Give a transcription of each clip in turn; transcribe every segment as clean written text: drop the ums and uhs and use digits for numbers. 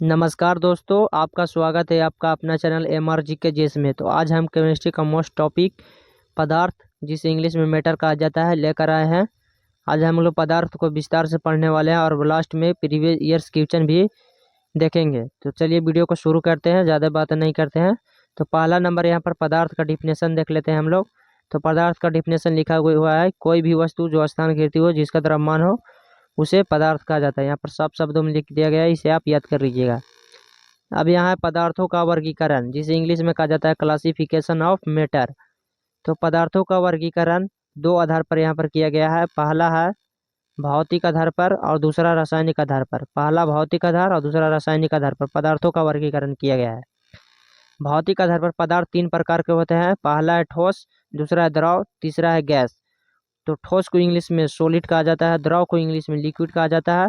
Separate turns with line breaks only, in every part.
नमस्कार दोस्तों, आपका स्वागत है आपका अपना चैनल MRGK जेस में। तो आज हम केमिस्ट्री का मोस्ट टॉपिक पदार्थ, जिसे इंग्लिश में मैटर कहा जाता है, लेकर आए हैं। आज हम लोग पदार्थ को विस्तार से पढ़ने वाले हैं और लास्ट में प्रीवियस ईयर्स क्वेश्चन भी देखेंगे। तो चलिए वीडियो को शुरू करते हैं, ज़्यादा बातें नहीं करते हैं। तो पहला नंबर यहाँ पर पदार्थ का डिफिनेशन देख लेते हैं हम लोग। तो पदार्थ का डिफिनेशन लिखा हुआ है, कोई भी वस्तु जो स्थान घेरती हो, जिसका द्रव्यमान हो, उसे पदार्थ कहा जाता है। यहाँ पर सब शब्दों में लिख दिया गया है, इसे आप याद कर लीजिएगा। अब यहाँ है पदार्थों का वर्गीकरण, जिसे इंग्लिश में कहा जाता है क्लासिफिकेशन ऑफ मैटर। तो पदार्थों का वर्गीकरण दो आधार पर यहाँ पर किया गया है। पहला है भौतिक आधार पर और दूसरा रासायनिक आधार पर। पहला भौतिक आधार और दूसरा रासायनिक आधार पर पदार्थों का वर्गीकरण किया गया है। भौतिक आधार पर पदार्थ तीन प्रकार के होते हैं। पहला है ठोस, दूसरा है द्रव, तीसरा है गैस। तो ठोस को इंग्लिश में सॉलिड कहा जाता है, द्रव को इंग्लिश में लिक्विड कहा जाता है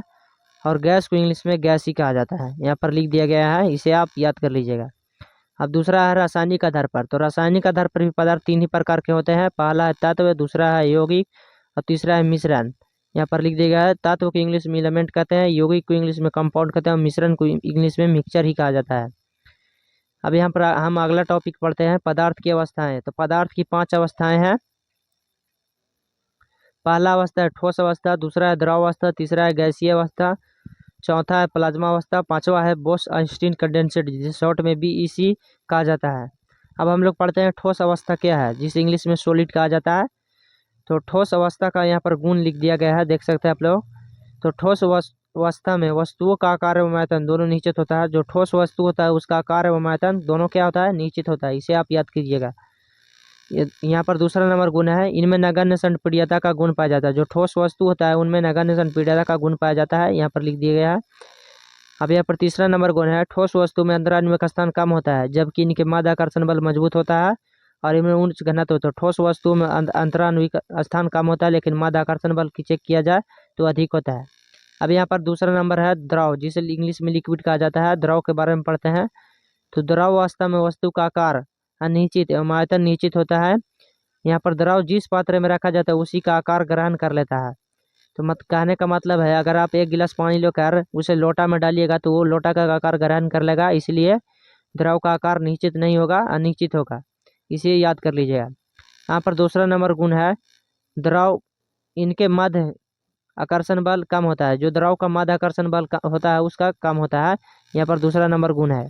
और गैस को इंग्लिश में गैस ही कहा जाता है। यहाँ पर लिख दिया गया है, इसे आप याद कर लीजिएगा। अब दूसरा है रासायनिक आधार पर। तो रासायनिक आधार पर भी पदार्थ तीन ही प्रकार के होते हैं। पहला है तत्व, दूसरा है यौगिक और तीसरा है मिश्रण। यहाँ पर लिख दिया गया है, तत्व को इंग्लिश में एलिमेंट कहते हैं, यौगिक को इंग्लिश में कंपाउंड कहते हैं और मिश्रण को इंग्लिश में मिक्सचर ही कहा जाता है। अब यहाँ पर हम अगला टॉपिक पढ़ते हैं, पदार्थ की अवस्थाएं। तो पदार्थ की 5 अवस्थाएं हैं। पहला अवस्था है ठोस अवस्था, दूसरा है द्रव अवस्था, तीसरा है गैसीय अवस्था, चौथा है प्लाज्मा अवस्था, पांचवा है बोस-आइंस्टीन कंडेंसेट, जिसे शॉर्ट में BEC कहा जाता है। अब हम लोग पढ़ते हैं ठोस अवस्था क्या है, जिसे इंग्लिश में सॉलिड कहा जाता है। तो ठोस अवस्था का यहाँ पर गुण लिख दिया गया है, देख सकते हैं आप लोग। तो ठोस अवस्था में वस्तुओं का आकार एवं आयतन दोनों निश्चित होता है। जो ठोस वस्तु होता है उसका आकार एवं आयतन दोनों क्या होता है, निश्चित होता है। इसे आप याद कीजिएगा। यहाँ पर दूसरा नंबर गुण है, इनमें नगण्य संपीड्यता का गुण पाया जाता है। जो ठोस वस्तु होता है उनमें नगण्य संपीड्यता का गुण पाया जाता है, यहाँ पर लिख दिया गया है। अब यहाँ पर तीसरा नंबर गुण है, ठोस वस्तु में अंतरान्विक स्थान कम होता है, जबकि इनके माध्याकर्षण बल मजबूत होता है और इनमें उच्च घनत्व होता है। ठोस वस्तु में अंतरान्विक स्थान कम होता है, लेकिन माध्याकर्षण बल की चेक किया जाए तो अधिक होता है। अब यहाँ पर दूसरा नंबर है द्रव, जिसे इंग्लिश में लिक्विड कहा जाता है। द्रव के बारे में पढ़ते हैं। तो द्रव अवस्था में वस्तु का आकार अनिश्चित एवं आयतन निश्चित होता है। यहाँ पर द्रव जिस पात्र में रखा जाता है उसी का आकार ग्रहण कर लेता है। तो कहने का मतलब है, अगर आप एक गिलास पानी लेकर उसे लोटा में डालिएगा तो वो लोटा का आकार ग्रहण कर लेगा, इसलिए द्रव का आकार निश्चित नहीं होगा, अनिश्चित होगा। इसे याद कर लीजिएगा। यहाँ पर दूसरा नंबर गुण है द्रव, इनके मध्य आकर्षण बल कम होता है। जो द्रव का मध्य आकर्षण बल होता है उसका कम होता है। यहाँ पर दूसरा नंबर गुण है।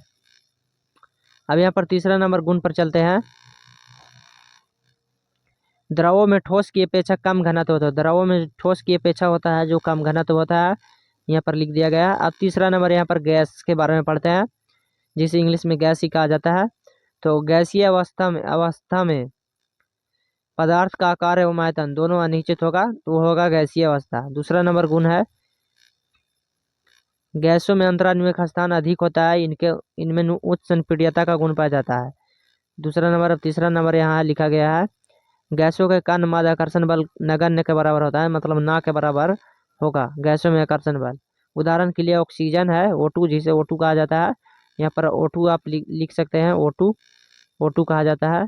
अब यहाँ पर तीसरा नंबर गुण पर चलते हैं। द्रवों में ठोस की अपेक्षा कम घनत्व होता है। द्रवों में ठोस की अपेक्षा होता है जो कम घनत्व होता है, यहाँ पर लिख दिया गया है। अब तीसरा नंबर यहाँ पर गैस के बारे में पढ़ते हैं, जिसे इंग्लिश में गैस ही कहा जाता है। तो गैसीय अवस्था में पदार्थ का आकार एवं आयतन दोनों अनिश्चित होगा, तो वो होगा गैसीय अवस्था। दूसरा नंबर गुण है गैसों में अंतरान्विक स्थान अधिक होता है, इनमें उच्च संपीड्यता का गुण पाया जाता है। दूसरा नंबर। अब तीसरा नंबर यहाँ लिखा गया है, गैसों के कारण माध्याकर्षण बल नगण्य के बराबर होता है, मतलब ना के बराबर होगा गैसों में आकर्षण बल। उदाहरण के लिए ऑक्सीजन है O2, जिसे O2 कहा जाता है। यहाँ पर O2 आप लिख सकते हैं, O2 कहा जाता है।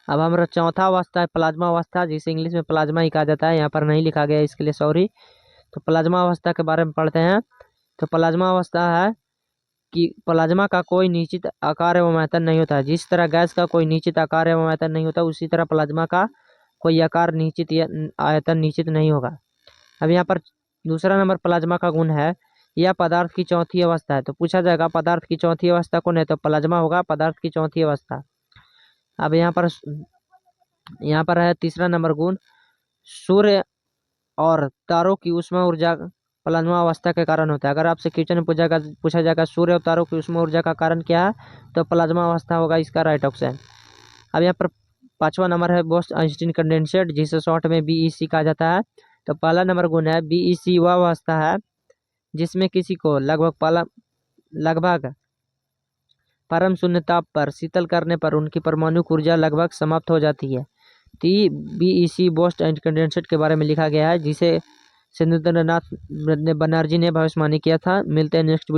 अब हमारा चौथा अवस्था है प्लाज्मा अवस्था, जिसे इंग्लिश में प्लाज्मा ही कहा जाता है। यहाँ पर नहीं लिखा गया, इसके लिए सॉरी। तो प्लाज्मा अवस्था के बारे में पढ़ते हैं। तो प्लाज्मा अवस्था है कि प्लाज्मा का कोई निश्चित आकार एवं आयतन नहीं होता है। जिस तरह गैस का कोई निश्चित आकार एवं आयतन नहीं होता, उसी तरह प्लाज्मा का कोई आकार निश्चित या आयतन निश्चित नहीं होगा। अब यहाँ पर दूसरा नंबर प्लाज्मा का गुण है, यह पदार्थ की चौथी अवस्था है। तो पूछा जाएगा पदार्थ की चौथी अवस्था कौन है, तो प्लाज्मा होगा पदार्थ की चौथी अवस्था। अब यहाँ पर है तीसरा नंबर गुण, सूर्य और तारों की ऊष्मा ऊर्जा प्लाज्मा अवस्था के कारण होता है। अगर आपसे क्वेश्चन पूछा जाएगा सूर्य और तारों की ऊष्मा ऊर्जा का कारण क्या है, तो प्लाज्मा अवस्था होगा इसका राइट ऑप्शन। अब यहाँ पर पांचवा नंबर है बोस-आइंस्टीन कंडेंसेट, जिसे शॉर्ट में BEC कहा जाता है। तो पहला नंबर गुण है BEC वह अवस्था है जिसमें किसी को लगभग परम शून्य ताप पर शीतल करने पर उनकी परमाणु ऊर्जा लगभग समाप्त हो जाती है। तो BEC बोस-आइंस्टीन कंडेंसेट के बारे में लिखा गया है, जिसे सिद्धार्थ बनर्जी ने भविष्यवाणी किया था। मिलते हैं नेक्स्ट वीडियो।